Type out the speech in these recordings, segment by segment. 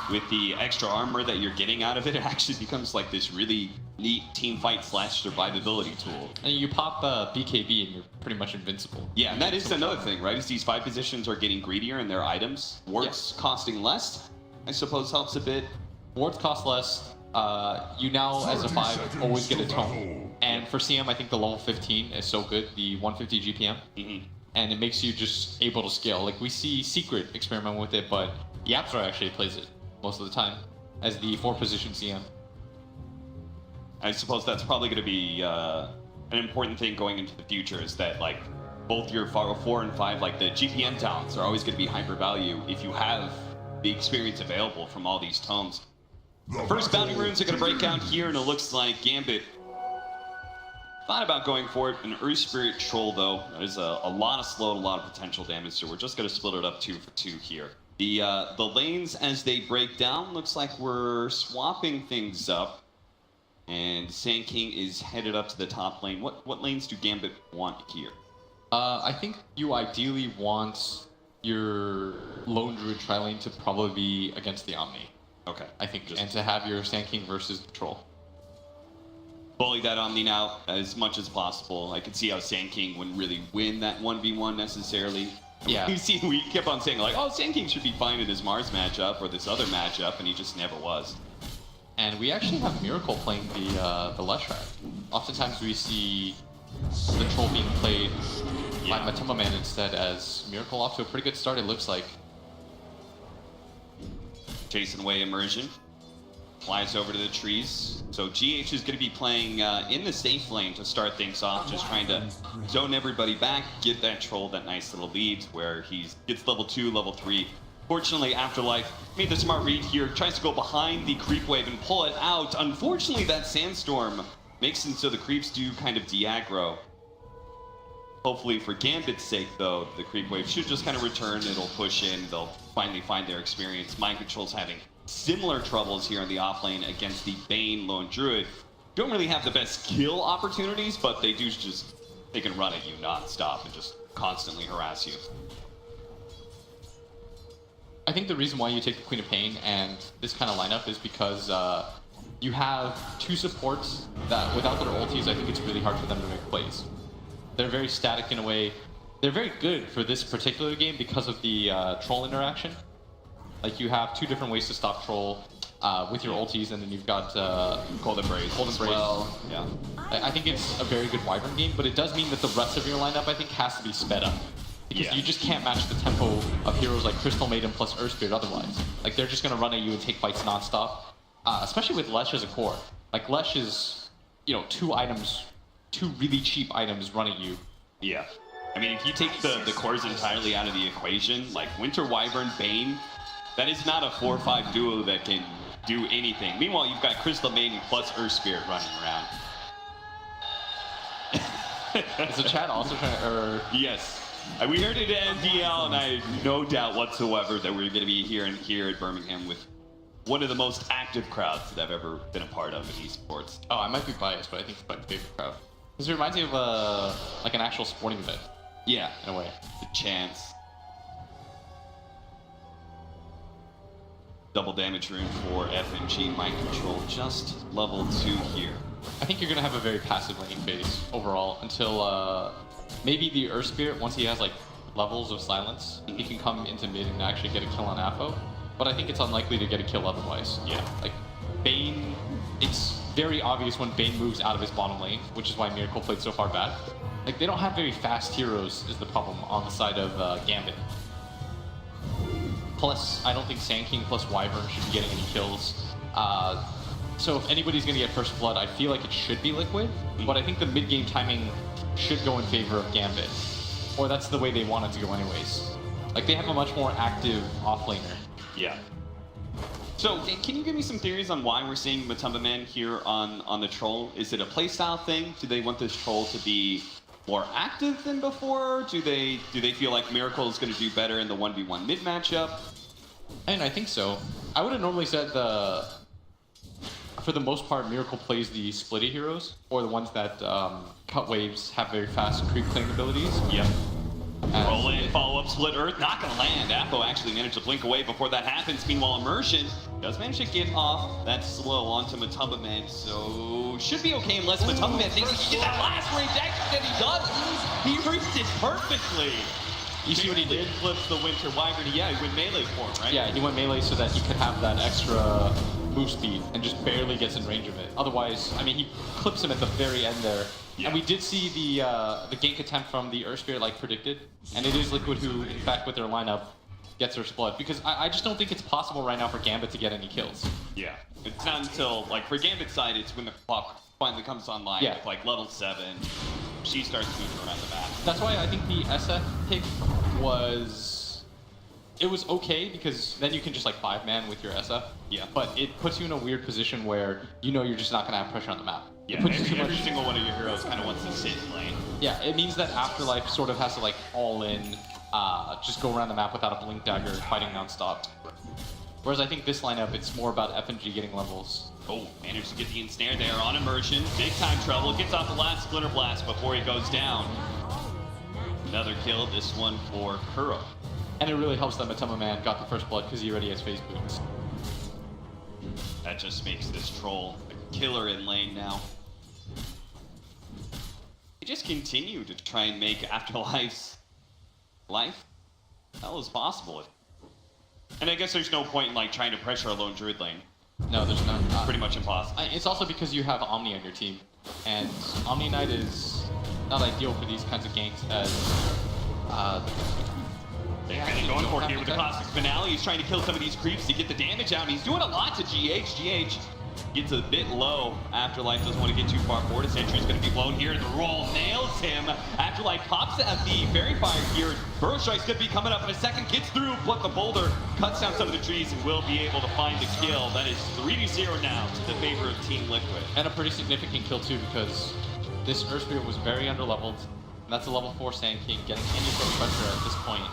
with the extra armor that you're getting out of it, it actually becomes like this really neat team fight / survivability tool. And you pop BKB and you're pretty much invincible. Yeah, and that is another thing, right? Is these 5 positions are getting greedier in their items. Wards costing less, I suppose, helps a bit. Wards cost less. You now, as a 5, always get a tome. And for CM, I think the level 15 is so good, the 150 GPM. And it makes you just able to scale. Like, we see Secret experiment with it, but Yapstar actually plays it most of the time as the 4-position CM. I suppose that's probably going to be an important thing going into the future, is that, like, both your 4 and 5, like, the GPM talents are always going to be hyper value if you have the experience available from all these tomes. The first bounty runes are going to break out here, and it looks like Gambit thought about going for it. An Earth Spirit Troll, though, that is a lot of slow, a lot of potential damage, so we're just going to split it up 2 for 2 here. The lanes, as they break down, looks like we're swapping things up. And Sand King is headed up to the top lane. What lanes do Gambit want here? I think you ideally want your Lone Druid tri-lane to probably be against the Omni. Okay. I think, and to have your Sand King versus the Troll. Bully that Omni out as much as possible. I could see how Sand King wouldn't really win that 1v1 necessarily. Yeah. We kept on saying, like, oh, Sand King should be fine in his Mars matchup or this other matchup, and he just never was. And we actually have Miracle playing the Leshrac. Oftentimes we see the Troll being played by Matuma Man instead, as Miracle off to a pretty good start, it looks like. Chasing away Immersion. Flies over to the trees. So GH is going to be playing in the safe lane to start things off, just trying to zone everybody back, give that Troll that nice little lead where he gets level 2, level 3. Fortunately, Afterlife made the smart read here, tries to go behind the creep wave and pull it out. Unfortunately, that Sandstorm makes it so the creeps do kind of de-aggro. Hopefully, for Gambit's sake, though, the creep wave should just kind of return. It'll push in. They'll finally find their experience. Mind Control's having similar troubles here in the offlane against the Bane Lone Druid. Don't really have the best kill opportunities, but they can run at you non-stop and just constantly harass you. I think the reason why you take the Queen of Pain and this kind of lineup is because you have 2 supports that without their ultis, I think it's really hard for them to make plays. They're very static in a way. They're very good for this particular game because of the Troll interaction. Like, you have 2 different ways to stop Troll with your ultis, and then you've got Cold Embrace. Well. Yeah. I think it's a very good Wyvern game, but it does mean that the rest of your lineup, I think, has to be sped up. Because you just can't match the tempo of heroes like Crystal Maiden plus Earth Spirit otherwise. Like, they're just going to run at you and take fights non-stop. Especially with Lesh as a core. Like, Lesh is, 2 really cheap items run at you. Yeah. I mean, if you take the cores entirely out of the equation, like Winter Wyvern, Bane, that is not a 4-5 duo that can do anything. Meanwhile, you've got Crystal Maiden plus Earth Spirit running around. Is the chat also trying to... Yes. We heard it at NDL, and I have no doubt whatsoever that we're going to be here at Birmingham with one of the most active crowds that I've ever been a part of in esports. Oh, I might be biased, but I think it's my favorite crowd. Because it reminds me of like an actual sporting event. Yeah. In a way. The chance. Double damage rune for FNG. Mind Control just level 2 here. I think you're going to have a very passive laning phase overall until maybe the Earth Spirit, once he has like levels of silence, he can come into mid and actually get a kill on Afo. But I think it's unlikely to get a kill otherwise. Yeah. Like, Bane, it's very obvious when Bane moves out of his bottom lane, which is why Miracle played so far back. Like, they don't have very fast heroes is the problem on the side of Gambit. Plus, I don't think Sand King plus Wyvern should be getting any kills. So if anybody's going to get First Blood, I feel like it should be Liquid, but I think the mid-game timing should go in favor of Gambit. Or that's the way they want it to go anyways. Like, they have a much more active offlaner. Yeah. So, can you give me some theories on why we're seeing Matuma Man here on the Troll? Is it a playstyle thing? Do they want this Troll to be more active than before? Do they feel like Miracle is going to do better in the 1v1 mid matchup? And I think so. I would have normally said for the most part, Miracle plays the splitty heroes, or the ones that cut waves, have very fast creep clearing abilities. Yeah. Roll in, follow-up, split Earth, not gonna land. Apo actually managed to blink away before that happens. Meanwhile, Immersion does manage to get off that slow onto Matamba Man, so should be okay unless Matamba Man thinks he can get that last range exit, and he does. He reached it perfectly. You see what he did? Flips the Winter Wyvern. Yeah, he went melee for him, right? Yeah, he went melee so that he could have that extra move speed and just barely gets in range of it. Otherwise, I mean, he clips him at the very end there. Yeah. And we did see the gank attempt from the Earth Spirit like predicted, and it is Liquid who, in fact, with their lineup, gets their split. Because I just don't think it's possible right now for Gambit to get any kills. Yeah, it's not until, like, for Gambit's side, it's when the clock finally comes online with, like, level 7. She starts moving around the map. That's why I think the SF pick was... It was okay, because then you can just, like, 5-man with your SF. Yeah. But it puts you in a weird position where you know you're just not going to have pressure on the map. Yeah, every single one of your heroes kind of wants to sit in lane. Yeah, it means that Afterlife sort of has to, like, all in, just go around the map without a blink dagger, fighting nonstop. Whereas I think this lineup, it's more about FNG getting levels. Oh, managed to get the ensnare there on Immersion. Big time trouble. Gets off the last Splinter Blast before he goes down. Another kill, this one for Kuro. And it really helps that Matamba Man got the first blood because he already has phase boots. That just makes this troll a killer in lane now. They just continue to try and make Afterlife's life hell as possible. And I guess there's no point in, like, trying to pressure a lone druid lane. No, there's none. Pretty much impossible. It's also because you have Omni on your team, and Omni Knight is not ideal for these kinds of ganks as they're kind of going for it here with the classic finale. He's trying to kill some of these creeps to get the damage out, and he's doing a lot to GH. GH gets a bit low. Afterlife doesn't want to get too far forward. His entry is going to be blown here. The roll nails him. Afterlife pops at the Fairy Fire here. Burrow Strike's going to be coming up in a second. Gets through, but the boulder cuts down some of the trees and will be able to find the kill. That is 3-0 now to the favor of Team Liquid. And a pretty significant kill too, because this Earth Spirit was very underleveled. And that's a level 4 Sand King. Getting any sort of pressure at this point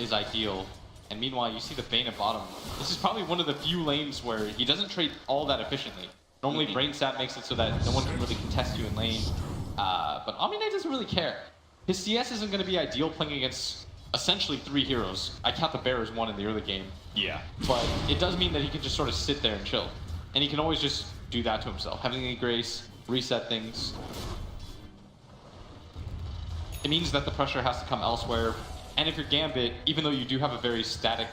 is ideal. And meanwhile, you see the Bane at bottom. This is probably one of the few lanes where he doesn't trade all that efficiently. Normally, Brain Stat makes it so that no one can really contest you in lane. But Omni Knight doesn't really care. His CS isn't going to be ideal playing against essentially 3 heroes. I count the Bear as 1 in the early game. Yeah. But it does mean that he can just sort of sit there and chill. And he can always just do that to himself. Having a Grace, reset things. It means that the pressure has to come elsewhere. And if you're Gambit, even though you do have a very static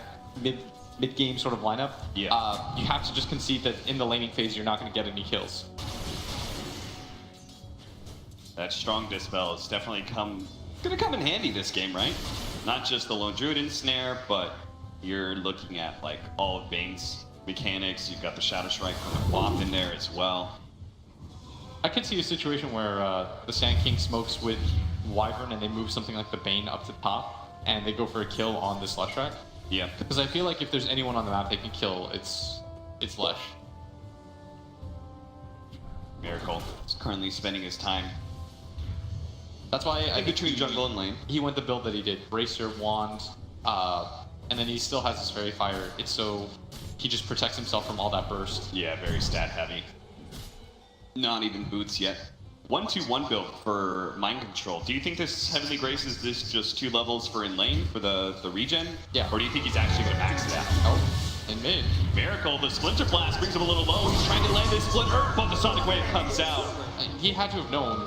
mid-game sort of lineup, you have to just concede that in the laning phase, you're not going to get any kills. That strong dispel is definitely gonna come in handy this game, right? Not just the lone druid ensnare, but you're looking at, like, all of Bane's mechanics. You've got the Shadow Strike from the flop in there as well. I could see a situation where the Sand King smokes with Wyvern and they move something like the Bane up to top, and they go for a kill on this Leshrac. Yeah. Because I feel like if there's anyone on the map they can kill, it's Lesh. Miracle is currently spending his time. That's why I think between jungle and lane. He went the build that he did. Bracer, Wand, and then he still has his Fairy Fire. It's so he just protects himself from all that burst. Yeah, very stat heavy. Not even boots yet. 1-2-1 build for Mind Control. Do you think this Heavenly Grace is this just 2 levels for in lane for the regen? Yeah. Or do you think he's actually going to max it out? Oh, in mid. Miracle, the Splinter Blast brings him a little low. He's trying to land this Splinter, but the Sonic Wave comes out. He had to have known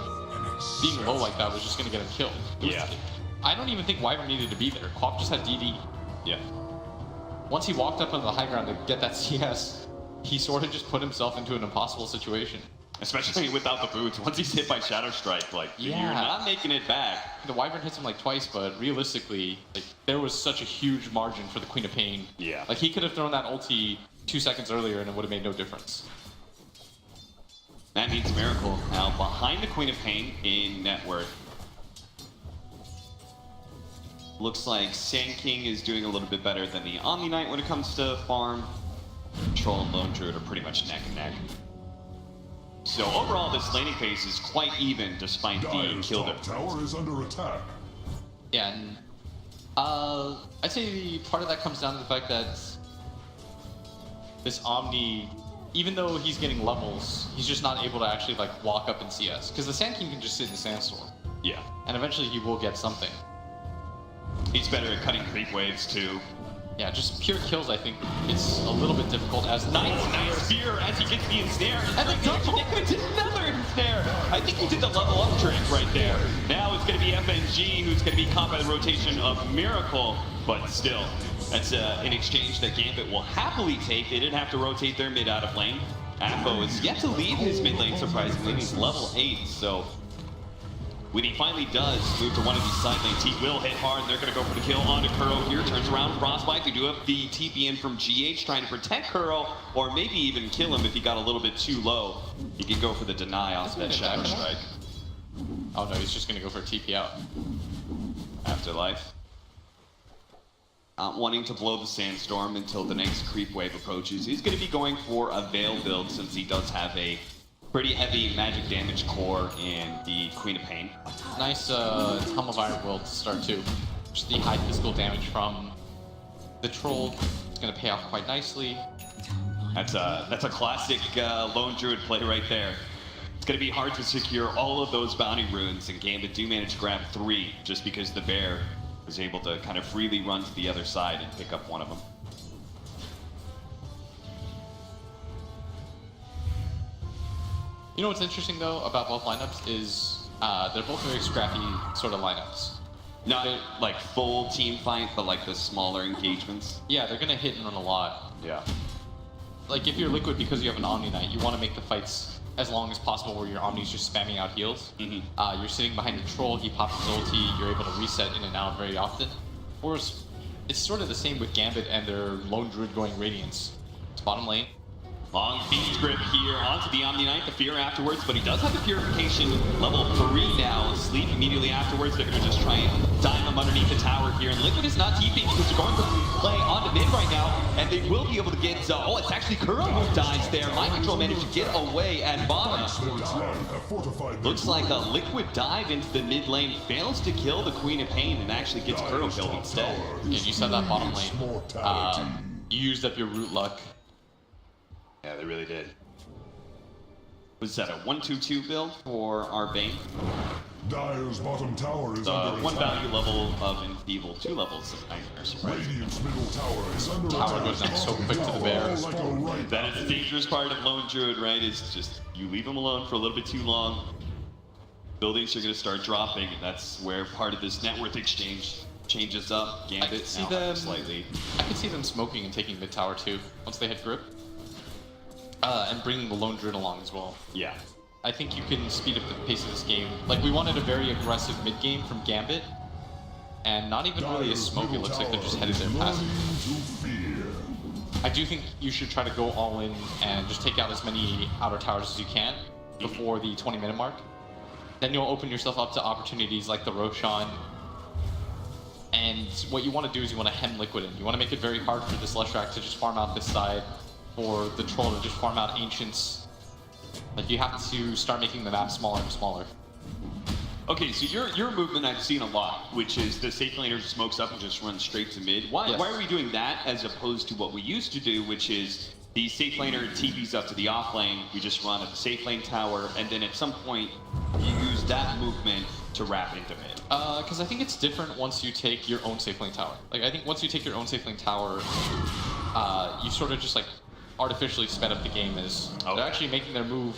being low like that was just going to get him killed. Yeah. I don't even think Wyvern needed to be there. Quap just had DD. Yeah. Once he walked up on the high ground to get that CS, he sort of just put himself into an impossible situation. Especially without the boots. Once he's hit by Shadow Strike, like, you're not making it back. The Wyvern hits him like twice, but realistically, like, there was such a huge margin for the Queen of Pain. Yeah. Like, he could have thrown that ulti 2 seconds earlier and it would have made no difference. That means Miracle now behind the Queen of Pain in net worth. Looks like Sand King is doing a little bit better than the Omni Knight when it comes to farm. Control and Lone Druid are pretty much neck and neck. So overall, this laning phase is quite even despite the kill top tower is under attack. Yeah, and I'd say part of that comes down to the fact that this Omni, even though he's getting levels, he's just not able to actually like walk up in CS. Because the Sand King can just sit in the Sandstorm. Yeah. And eventually he will get something. He's better at cutting creep waves too. Yeah, just pure kills, I think it's a little bit difficult as Nice spear as he gets the ensnare. And the double did another ensnare. I think he did the level up trick right there. Now it's going to be FNG who's going to be caught by the rotation of Miracle, but still, that's an exchange that Gambit will happily take. They didn't have to rotate their mid out of lane. Afo is yet to leave his mid lane, surprisingly. He's level 8, so when he finally does move to one of these side lanes, he will hit hard, and they're going to go for the kill onto Kuro here. Turns around, Frostbite. They do have the TP in from GH, trying to protect Kuro, or maybe even kill him if he got a little bit too low. He can go for the deny off that Shadow Strike. Oh no, he's just going to go for a TP out. Afterlife. Not wanting to blow the Sandstorm until the next creep wave approaches. He's going to be going for a Veil build since he does have a pretty heavy magic damage core in the Queen of Pain. Nice Helm of Iron build to start too. Just the high physical damage from the troll is going to pay off quite nicely. That's a classic Lone Druid play right there. It's going to be hard to secure all of those bounty runes, and Gambit do manage to grab 3 just because the bear was able to kind of freely run to the other side and pick up one of them. You know what's interesting though about both lineups is they're both very scrappy sort of lineups. Not like full team fight, but like the smaller engagements. Yeah, they're gonna hit and run a lot. Yeah. Like if you're Liquid, because you have an Omni Knight, you want to make the fights as long as possible where your Omni's just spamming out heals. You're sitting behind a troll, he pops his ulti, you're able to reset in and out very often. Whereas it's sort of the same with Gambit and their Lone Druid going Radiance. It's bottom lane. Long Fiend's Grip here onto the Omni Knight, the Fear afterwards, but he does have the Purification level 3 now. Sleep immediately afterwards. They're going to just try and dive him underneath the tower here. And Liquid is not TPing because they're going to play onto mid right now, and they will be able to get... oh, it's actually Kuro who dies there. Mind Control managed to get away at bottom. Looks like a Liquid dive into the mid lane fails to kill the Queen of Pain and actually gets Kuro killed instead. Yeah, you said that bottom lane. You used up your root luck. Yeah, they really did. Was that a 1-2-2 build for our Bane? Dire's bottom tower is under 1 attack. value level of Enfeeble, 2 levels of Nightmare. Surprise. Radiant's middle tower is under Tower attack. goes down so quick to the bear. Like a right That is the dangerous part of Lone Druid, right? Is just you leave them alone for a little bit too long. Buildings are going to start dropping, and that's where part of this net worth exchange changes up. Gambit now have a slight lead. I could see them smoking and taking mid tower too once they hit grip. And bringing the Lone Druid along as well. Yeah. I think you can speed up the pace of this game. Like, we wanted a very aggressive mid game from Gambit, and not even really a smoke. It looks like they're just headed there passive. I do think you should try to go all in and just take out as many outer towers as you can before the 20-minute mark. Then you'll open yourself up to opportunities like the Roshan. And what you want to do is you want to hem Liquid in. You want to make it very hard for this Leshrac to just farm out this side, or the troll to just farm out Ancients. Like, you have to start making the map smaller and smaller. Okay, so your movement I've seen a lot, which is the safe laner smokes up and just runs straight to mid. Why are we doing that as opposed to what we used to do, which is the safe laner TPs up to the off lane, we just run at the safe lane tower, and then at some point you use that movement to wrap into mid? Because I think it's different once you take your own safe lane tower. Like, I think once you take your own safe lane tower, you sort of just like artificially sped up the game as they're actually making their move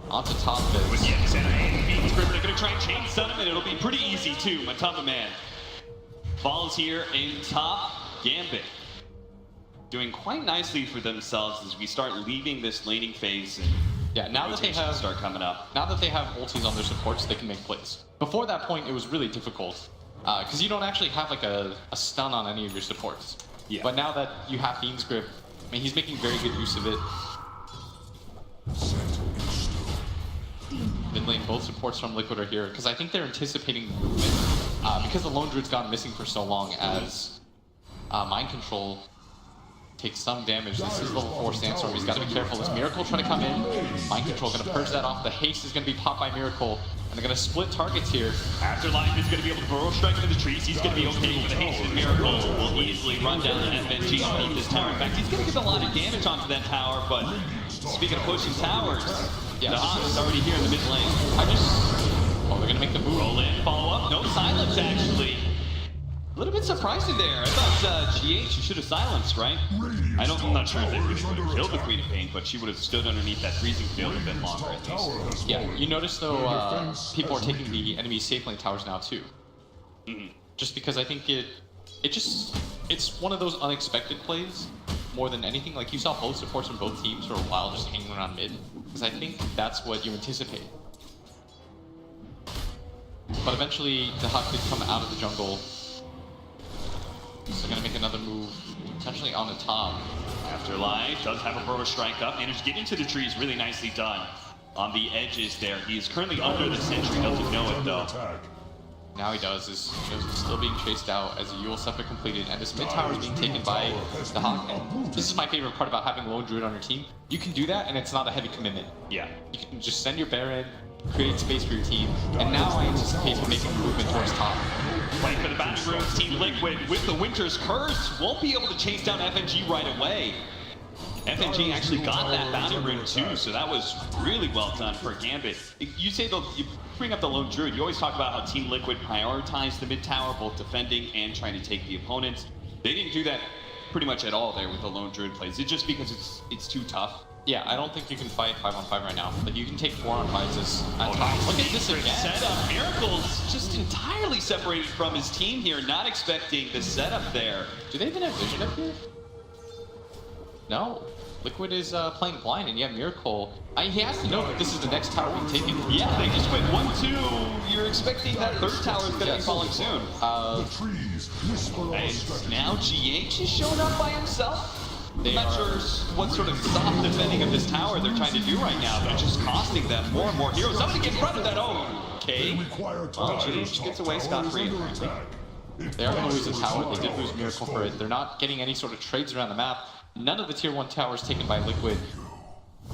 onto top of it. Yes, and Fiend's Grip, they're going to try and chain stun him, and it'll be pretty easy too. Matamba Man falls here in top. Gambit doing quite nicely for themselves as we start leaving this laning phase. And yeah, now that they have start coming up. Now that they have ultis on their supports, they can make plays. Before that point, it was really difficult because you don't actually have like a stun on any of your supports. Yeah. But now that you have Fiend's Grip, I mean, he's making very good use of it. Mid lane, both supports from Liquid are here because I think they're anticipating the movement because the Lone Druid's gone missing for so long as Mind Control takes some damage. This is level 4 Sandstorm. He's got to be careful. Is Miracle trying to come in? Mind Control going to purge that off. The haste is going to be popped by Miracle, and they're going to split targets here. Afterlife is going to be able to burrow strike into the trees. He's going to be okay with the haste, and Miracle will easily run down an FNG underneath this tower. In fact, he's going to get a lot of damage onto that tower, but speaking of pushing towers, the Hawk is already here in the mid lane. Oh, they're going to make the move. Roll in, follow up. No silence, actually. A little bit bit surprising there. I thought GH should have silenced, right? I'm not sure if they would have killed the Queen of Pain, but she would have stood underneath that freezing field a bit longer at least. Yeah, you notice though, people are taking the enemy safe lane towers now too. Just because I think it's one of those unexpected plays more than anything. Like you saw both supports from both teams for a while just hanging around mid, because I think that's what you anticipate. But eventually the Hawk did come out of the jungle, so they're gonna make another move, potentially on the top. Afterlife does have a Burrow strike up, managed to get into the trees, really nicely done on the edges there. He is currently under the sentry, doesn't know it though. Now he does, is still being chased out as Yule Scepter completed, and this mid tower is being taken by the Hawk. And this is my favorite part about having Lone Druid on your team. You can do that, and it's not a heavy commitment. Yeah. You can just send your Baron, create space for your team, and now I anticipate him making a movement towards top. Playing for the Bounty Runes, Team Liquid with the Winter's Curse won't be able to chase down FNG right away. FNG actually got that Bounty Rune too, so that was really well done for Gambit. You bring up the Lone Druid, you always talk about how Team Liquid prioritized the mid tower, both defending and trying to take the opponents. They didn't do that pretty much at all there with the Lone Druid plays. It's just because it's too tough. Yeah, I don't think you can fight 5-on-5 right now. Like you can take 4-on-5s at top. Look at this again. Setup. Miracle's just entirely separated from his team here, not expecting the setup there. Do they even have vision up here? No. Liquid is playing blind, and yeah, Miracle. He has to know that this is the next tower being taken. Yeah, they just went 1-2. You're expecting that third tower is going to be falling soon. And now GH is showing up by himself. I'm not sure what sort of soft defending of this tower they're trying to do right now, but it's just costing them more and more heroes. Somebody get in front of that. Oh, okay. Well, GH gets away scot-free, apparently. They are going to lose the tower. They did lose Miracle for it. They're not getting any sort of trades around the map. None of the tier 1 towers taken by Liquid.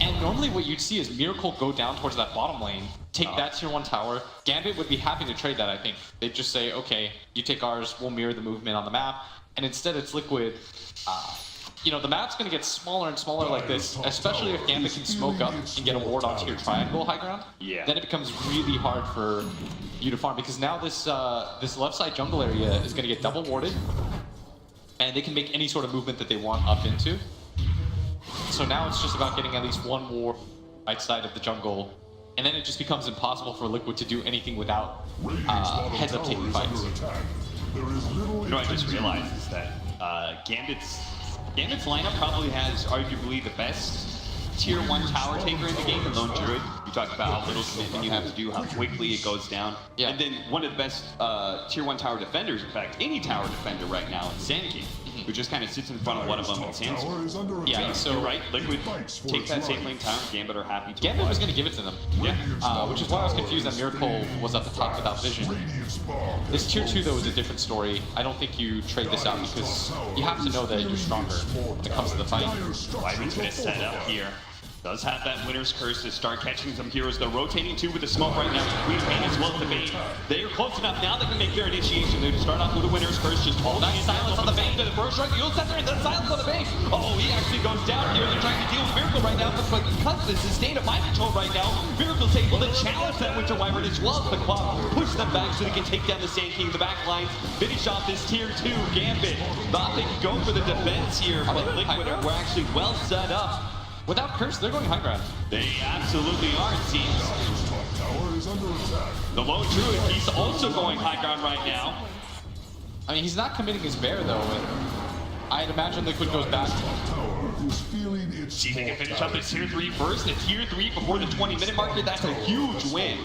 And normally what you'd see is Miracle go down towards that bottom lane, take that tier 1 tower. Gambit would be happy to trade that, I think. They'd just say, okay, you take ours, we'll mirror the movement on the map. And instead it's Liquid. You know, the map's going to get smaller and smaller like this, especially if Gambit can smoke up and get a ward onto your triangle high ground. Yeah. Then it becomes really hard for you to farm, because now this this left side jungle area is going to get double warded, and they can make any sort of movement that they want up into. So now it's just about getting at least one ward right side of the jungle, and then it just becomes impossible for Liquid to do anything without heads up taking fights. You know, I just realized is that Gambit's lineup probably has arguably the best tier 1 tower taker in the game, the Lone Druid. You talked about how little commitment you have to do, how quickly it goes down. Yeah. And then one of the best tier 1 tower defenders, in fact, any tower defender right now in Sand King, who just kind of sits in front of one of them and stands. Yeah, so you're right, Liquid take that safe lane tower, Gambit are happy to. Gambit was going to give it to them. Yeah. Which is why I was confused that Miracle was at the top without vision. This tier 2 though is a different story. I don't think you trade this out, because you have to know that you're stronger when it comes to the fight. Wyvern's going to set up here. Does have that Winter's Curse to start catching some heroes. They're rotating too with the smoke right now. Queen Pain as well as the Bane. They are close enough now. They can make their initiation. They start off with the Winter's Curse. Just hold on. Silence on the Bane. The first strike. The Yule Scepter and then silence on the Bane. Oh, he actually goes down here. They're trying to deal with Miracle right now. But because this is state of mind control right now, Miracle's able to challenge that Winter Wyvern as well as the Claw. Push them back so they can take down the Sand King. The back lines. Finish off this tier 2 Gambit. Thought they could go for the defense here, but Liquid were actually well set up. Without Curse, they're going high ground. They absolutely are, it seems. The Lone Druid, he's also going high ground right now. I mean, he's not committing his bear, though, and I'd imagine Liquid goes back. See if they can finish up the tier 3 first. The tier 3 before the 20-minute marker, that's a huge win.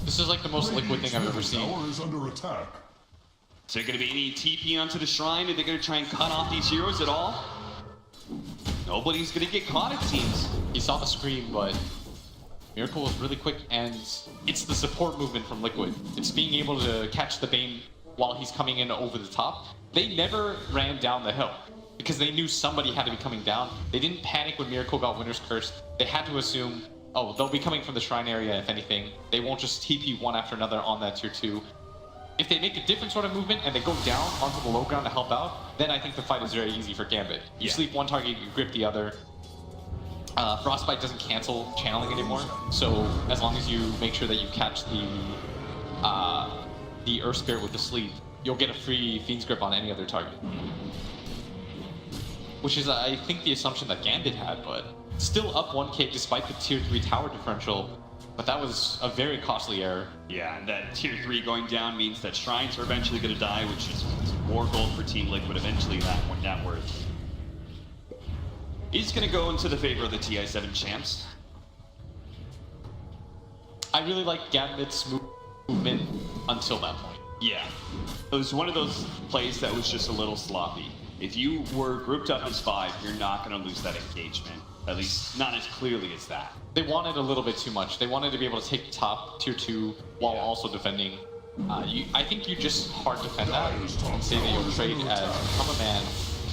This is like the most Liquid thing I've ever seen. Is there going to be any TP onto the shrine? Are they going to try and cut off these heroes at all? Nobody's going to get caught, it seems. He saw the scream, but Miracle was really quick, and it's the support movement from Liquid. It's being able to catch the Bane while he's coming in over the top. They never ran down the hill, because they knew somebody had to be coming down. They didn't panic when Miracle got Winter's Curse. They had to assume, oh, they'll be coming from the shrine area, if anything. They won't just TP one after another on that tier 2. If they make a different sort of movement and they go down onto the low ground to help out, then I think the fight is very easy for Gambit. You sleep one target, you grip the other. Frostbite doesn't cancel channeling anymore, so as long as you make sure that you catch the Earth Spirit with the sleep, you'll get a free Fiend's Grip on any other target. Which is, I think, the assumption that Gambit had, but still up 1k despite the tier 3 tower differential. But that was a very costly error. Yeah, and that tier 3 going down means that Shrines are eventually going to die, which is more gold for Team Liquid, eventually that net worth. He's going to go into the favor of the TI7 champs. I really like Gambit's movement until that point. Yeah, it was one of those plays that was just a little sloppy. If you were grouped up as 5, you're not going to lose that engagement. At least not as clearly as that. They wanted a little bit too much. They wanted to be able to take top tier 2 while also defending. I think you just hard defend that and say that you'll trade as Become a Man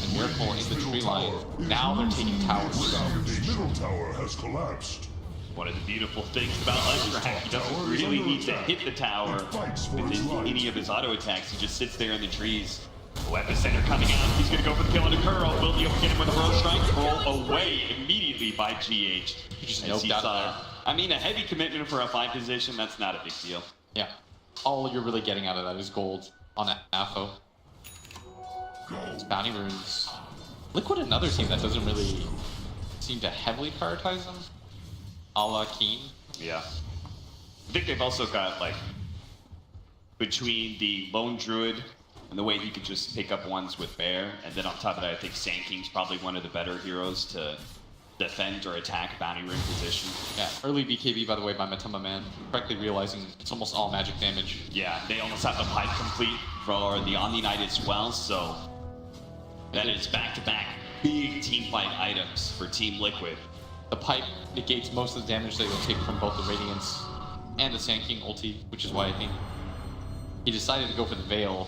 and Miracle in the tree line. Now they're taking towers. Dire's middle tower has collapsed. One of the beautiful things about Ledgerhack, he doesn't really need to hit the tower with any of his auto attacks. He just sits there in the trees. Epicenter coming out. He's going to go for the kill on a Kuro. Will be able to get him with a Burrow Strike. Roll away immediately by GH. He just noped out there. I mean, a heavy commitment for a 5 position, that's not a big deal. Yeah. All you're really getting out of that is gold on AFO. It's bounty runes. Liquid, another team that doesn't really seem to heavily prioritize them. A la Keen. Yeah. I think they've also got, like, between the Lone Druid and the way he could just pick up ones with Bear, and then on top of that, I think Sand King's probably one of the better heroes to defend or attack bounty rune position. Yeah, early BKB, by the way, by Matuma Man, correctly realizing it's almost all magic damage. Yeah, they almost have the pipe complete for the Omni Knight as well, so that is back-to-back big team fight items for Team Liquid. The pipe negates most of the damage that you'll take from both the Radiance and the Sand King ulti, which is why I think he decided to go for the Veil.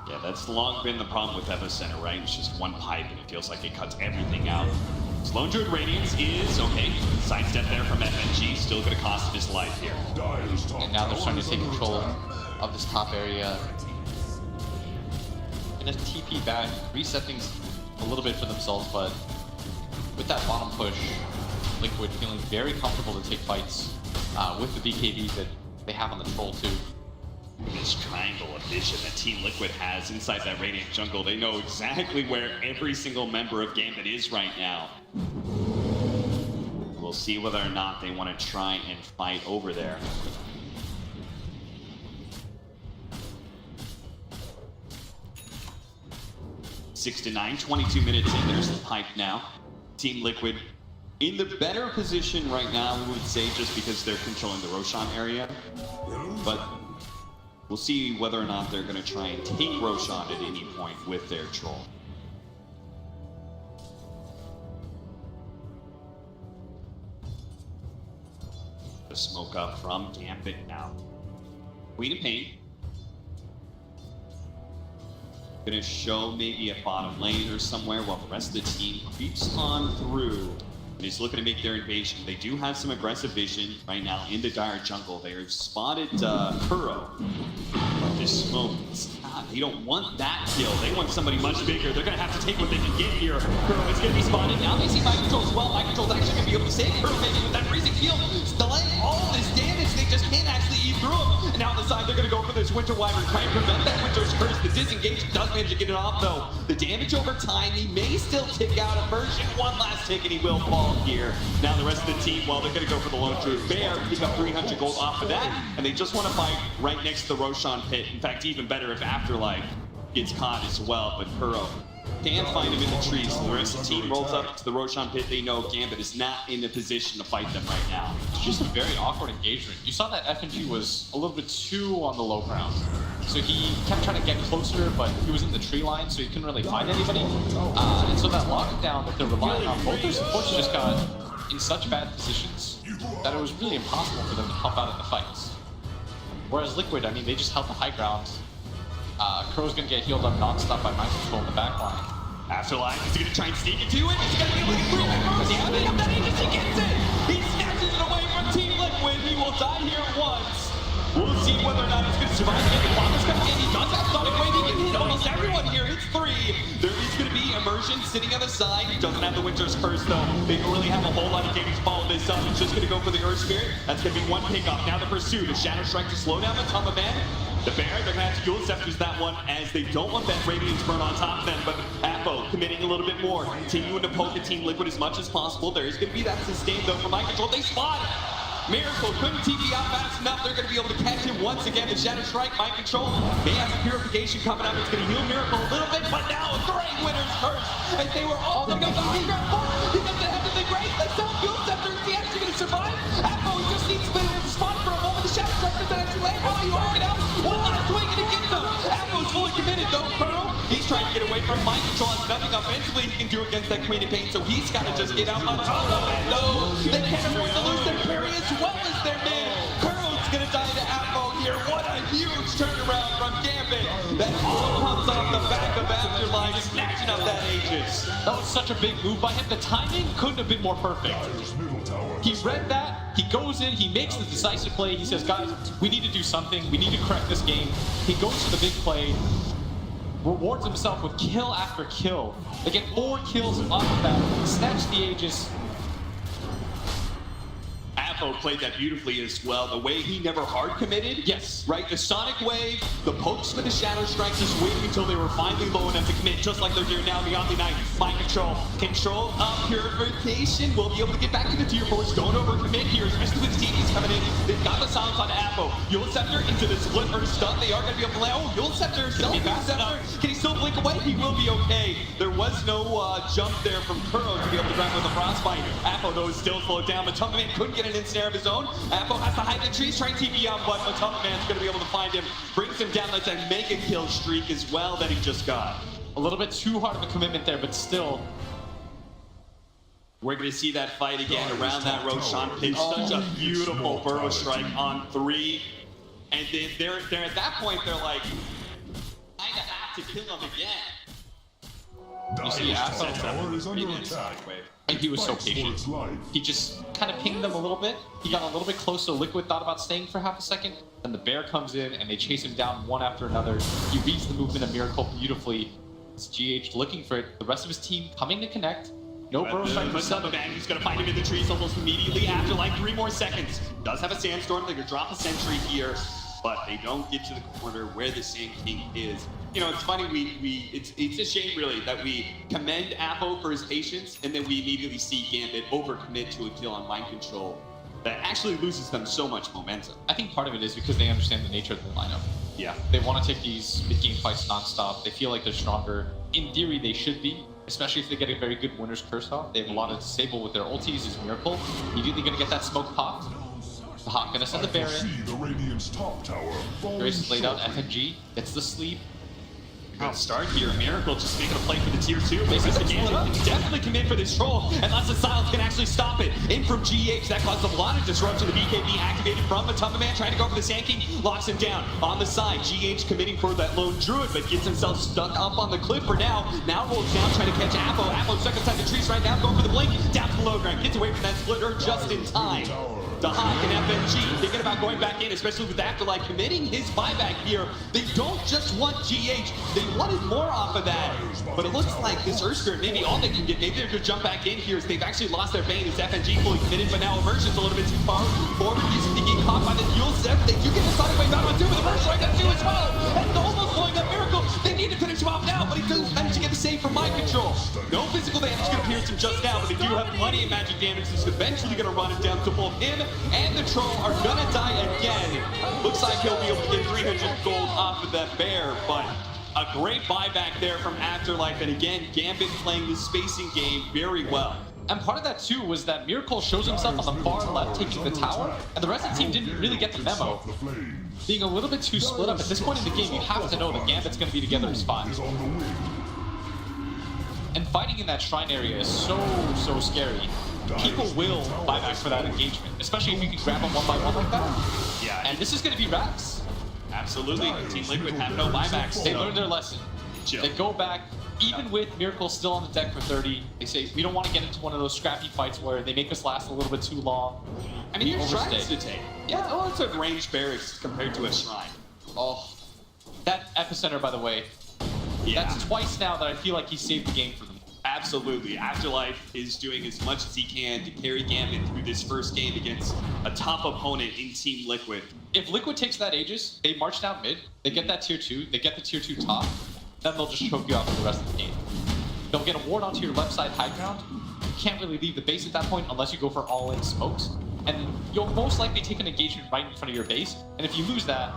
Yeah, that's long been the problem with Epicenter, right? It's just one pipe and it feels like it cuts everything out. Lone Druid Radiance is okay. Sidestep there from FNG, still gonna cost him his life here. And now they're starting to take control of this top area. Gonna TP back, reset things a little bit for themselves, but with that bottom push, Liquid feeling very comfortable to take fights with the BKB that they have on the troll too. This triangle of vision that Team Liquid has inside that Radiant jungle, they know exactly where every single member of Gambit is right now. We'll see whether or not they want to try and fight over there. Six to 9, 22 minutes in, there's the pipe now. Team Liquid in the better position right now, we would say, just because they're controlling the Roshan area. But we'll see whether or not they're going to try and take Roshan at any point with their troll. The smoke up from Gambit now. Queen of Pain. Gonna show maybe a bottom lane or somewhere while the rest of the team creeps on through and is looking to make their invasion. They do have some aggressive vision right now in the Dire jungle. They have spotted Kuro. But this smoke, they don't want that kill. They want somebody much bigger. They're gonna have to take what they can get here. Kuro is gonna be spotted. Now they see Mind Control as well. Mind Control's actually gonna be able to save Kuro maybe with that freezing field. It's delaying all this damage. They just can't actually eat through him. And now on the side, they're gonna go for this Winter Wyvern, try and prevent that Winter's Curse. The disengage does manage to get it off though. The damage over time, he may still tick out Immersion. One last tick and he will fall here. Now the rest of the team, well, they're gonna go for the Lone Druid Bear, pick up 300 gold off of that, and they just want to fight right next to the Roshan pit. In fact, even better if Afterlife gets caught as well, but Kuro can find him in the trees. So the rest of the team rolls up to the Roshan pit. They know Gambit is not in a position to fight them right now. It's just a very awkward engagement. You saw that FNG was a little bit too on the low ground. So he kept trying to get closer, but he was in the tree line, so he couldn't really find anybody. And so that lockdown that they're relying on, both their supports just got in such bad positions that it was really impossible for them to help out in the fights. Whereas Liquid, I mean, they just held the high ground. Crow's gonna get healed up non-stop by Mind Control in the back line. Afterlife, is he gonna try and sneak into it? He's gonna be able to get through it. Mercy, how many of that he just gets it? He snatches it away from Team Liquid. He will die here once. We'll see whether or not he's gonna survive again. The clock is coming in. He does have Sonic Wave. He can hit almost everyone here. It's 3. There is gonna be Immersion sitting on the side. He doesn't have the Winter's Curse though. They don't really have a whole lot of damage to follow this up. He's just gonna go for the Earth Spirit. That's gonna be one pickup. Now the pursuit. A Shadow Strike to slow down the Matuma Man. The Bear, they're going to have to dual scepters that one as they don't want that Radiance burn on top of them, but Apo committing a little bit more, continuing to poke the Team Liquid as much as possible. There is going to be that sustain though for Mind Control. They spot it! Miracle couldn't TP out fast enough. They're going to be able to catch him once again. The Shadow Strike, Mind Control. He has Purification coming up. It's going to heal Miracle a little bit, but now a great winner's curse. And they were all going to go to the ground forward. He doesn't have the great. Let's sell Fuel Scepter. Is he actually going to survive? Apo just needs to be able to spot for a moment. The Shadow Strike doesn't actually land. While you arc it out, one last swing and it gets him. Apo's fully committed though. Pearl, he's trying to get away from Mind Control. Has nothing offensively he can do against that Queen of Pain, so he's got to just get out on top of it. No, they can't afford to lose their carry as well as their man. Curl's gonna die to Apo here. What a huge turnaround from Gambit. That all comes off the back of Afterlife, snatching up that Aegis. That was such a big move by him. The timing couldn't have been more perfect. He read that, he goes in, he makes the decisive play. He says, guys, we need to do something. We need to correct this game. He goes for the big play, rewards himself with kill after kill. They get 4 kills off of that, snatch the Aegis. Apo played that beautifully as well. The way he never hard committed. Yes. Right? The Sonic Wave, the pokes with the Shadow Strikes, just waiting until they were finally low enough to commit, just like they're doing now in the Omni Knight. Mind Control. Control of Purification. We'll be able to get back into tier 4s. Don't overcommit here, especially with TVs coming in. They've got the silence on Apo. Yule Scepter into the split or stun. They are going to be able to land. Oh, Yule Scepter still be fast enough. Can he still blink away? He will be okay. There was no jump there from Kuro to be able to grab with the Frostbite. Apo, though, is still slowed down. Matama Man couldn't get an instant of his own. Apo has to hide the trees, trying to TP out, but Matama Man's going to be able to find him. Brings him down. That's a mega kill streak as well that he just got. A little bit too hard of a commitment there, but still. We're going to see that fight again around that Roshan pitch. Such a beautiful burrow strike on 3. And then they're at that point, they're like, I have to kill him again. You see Apo sets up with the previous Sonic Wave. And he was so patient. He just kind of pinged them a little bit. He got a little bit close to Liquid, thought about staying for half a second. Then the Bear comes in and they chase him down one after another. He reads the movement of Miracle beautifully. It's GH looking for it. The rest of his team coming to connect. No burrow strike for Summon. He's going to find him in the trees almost immediately after like 3 more seconds. Does have a Sandstorm. They're going to drop a Sentry here, but they don't get to the corner where the Sand King is. You know, it's funny, it's a shame really that we commend Apo for his patience and then we immediately see Gambit overcommit to a kill on Mind Control that actually loses them so much momentum. I think part of it is because they understand the nature of the lineup. Yeah. They want to take these mid-game fights non-stop. They feel like they're stronger. In theory, they should be, especially if they get a very good Winner's Curse off. They have a lot of disable with their ultis. Is Miracle immediately going to get that smoke popped. The Hawk going to send the Bear in. Grace is laid out. FNG gets the sleep. Good start here. Miracle just making a play for the tier 2. Maybe the can definitely commit for this troll, unless the silence can actually stop it. In from GH, that caused a lot of disruption. The BKB activated from Matama Man, trying to go for the Sand King, locks him down. On the side, GH committing for that lone druid, but gets himself stuck up on the cliff for now. Now rolls down, trying to catch Apo. Apo stuck inside the trees right now, going for the blink. Down to the low ground, gets away from that splitter just in time. The Hawk and FNG thinking about going back in, especially with Afterlife committing his buyback here. They don't just want GH, they wanted more off of that. But it looks like this Earth Spirit, maybe all they can get, maybe they're going to jump back in here as they've actually lost their Bane. It's FNG fully committed, but now Immersion's a little bit too far forward. He's going to get caught by the Fuel Step. They do get the Sonic Wave out on 2 with Immersion right now too as well. And it's almost blowing up Miracle. They need to finish him off now, but he does manage to get the save from Mind Control. No physical damage going to pierce him just now, but they do have plenty of magic damage. This is eventually going to run it down to both him and the Troll are gonna die again. Looks like he'll be able to get 300 gold off of that Bear, but a great buyback there from Afterlife. And again, Gambit playing the spacing game very well. And part of that too was that Miracle shows himself on the far left taking the tower, and the rest of the team didn't really get the memo. Being a little bit too split up at this point in the game, you have to know that Gambit's gonna be together in spot. And fighting in that shrine area is so scary. People will buy back for that engagement, especially if you can grab them one by one like that. Yeah. And this is going to be Raps. Absolutely. Team Liquid have no buybacks. They learned their lesson. Chill. They go back, even with Miracle still on the deck for 30. They say, we don't want to get into one of those scrappy fights where they make us last a little bit too long. I mean, there's shrines to take. Yeah, well, it's a ranged barracks compared to a shrine. Oh, that Epicenter, by the way. Yeah. That's twice now that I feel like he saved the game for them. Absolutely. Afterlife is doing as much as he can to carry Gambit through this first game against a top opponent in Team Liquid. If Liquid takes that Aegis, they march down mid, they get that tier 2, they get the tier 2 top, then they'll just choke you out for the rest of the game. They'll get a ward onto your left side high ground. You can't really leave the base at that point unless you go for all-in smokes. And you'll most likely take an engagement right in front of your base. And if you lose that,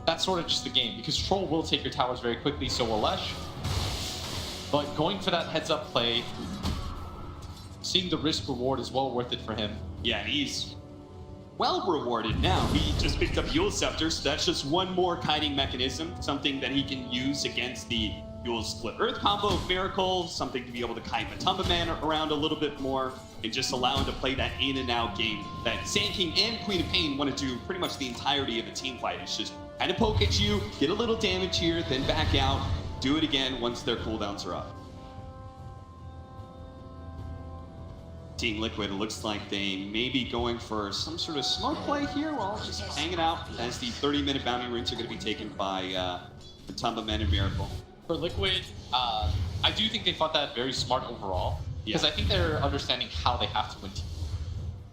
that's sort of just the game, because Troll will take your towers very quickly, so will Lesh. But going for that heads-up play, seeing the risk-reward is well worth it for him. Yeah, and he's well rewarded now. He just picked up Eul's Scepter, so that's just one more kiting mechanism, something that he can use against the Eul's Split Earth combo of Miracle, something to be able to kite Matumba Man around a little bit more, and just allow him to play that in and out game that Sand King and Queen of Pain want to do pretty much the entirety of a team fight. It's just kind of poke at you, get a little damage here, then back out, do it again once their cooldowns are up. Team Liquid, it looks like they may be going for some sort of smoke play here while just hanging out as the 30-minute bounty runes are going to be taken by Matumba Man and Miracle. For Liquid, I do think they fought that very smart overall, because I think they're understanding how they have to win.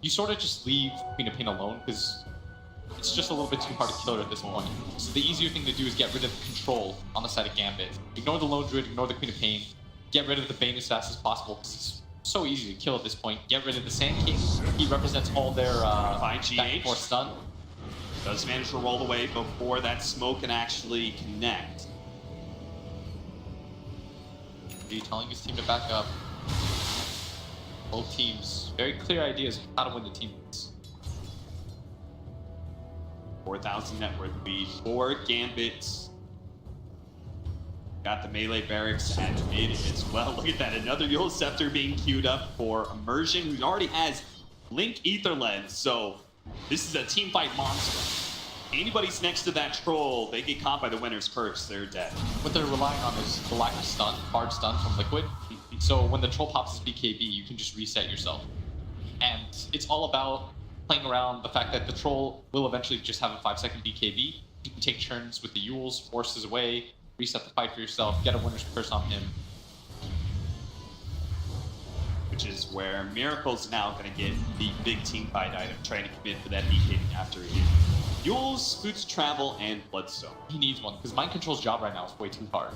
You sort of just leave Queen of Pain alone, because it's just a little bit too hard to kill her at this point. So the easier thing to do is get rid of control on the side of Gambit. Ignore the Lone Druid, ignore the Queen of Pain, get rid of the Bane as fast as possible, because it's so easy to kill at this point. Get rid of the Sand King. He represents all their Fine GH. for stun. Does manage to roll away before that smoke can actually connect. Are you telling his team to back up? Both teams, very clear ideas of how to win the team. 4,000 net worth lead for Gambit. Got the melee barracks at mid as well. Look at that, another Eul Scepter being queued up for Immersion, who already has Link Ether Lens. So this is a team fight monster. Anybody's next to that troll, they get caught by the winner's curse, they're dead. What they're relying on is the lack of stun, hard stun from Liquid. So when the troll pops his BKB, you can just reset yourself. And it's all about playing around the fact that the troll will eventually just have a 5-second BKB. You can take turns with the Euls, forces away, reset the fight for yourself, get a winner's curse on him. Which is where Miracle's now going to get the big team fight item, trying to commit for that BKB after he hit Euls, Boots of Travel, and Bloodstone. He needs one, because Mind Control's job right now is way too hard.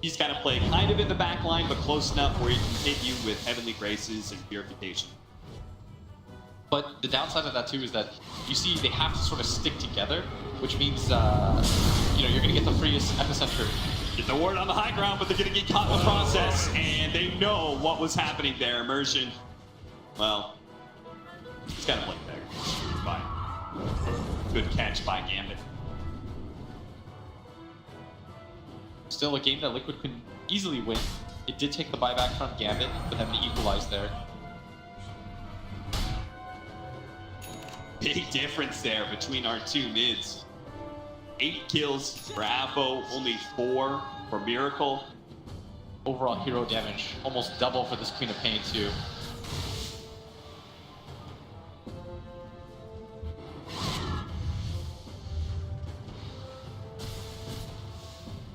He's got to play kind of in the back line, but close enough where he can hit you with Heavenly Graces and Purification. But the downside of that too is that you see they have to sort of stick together, which means you know, you're gonna get the freest epicenter. Get the ward on the high ground, but they're gonna get caught in the process, and they know what was happening there. Immersion, well, he's got to blink there. Fine. Good catch by Gambit. Still a game that Liquid can easily win. It did take the buyback from Gambit for them to equalize there. Big difference there between our two mids. 8 kills for Apo, only 4 for Miracle. Overall hero damage, almost double for this Queen of Pain too.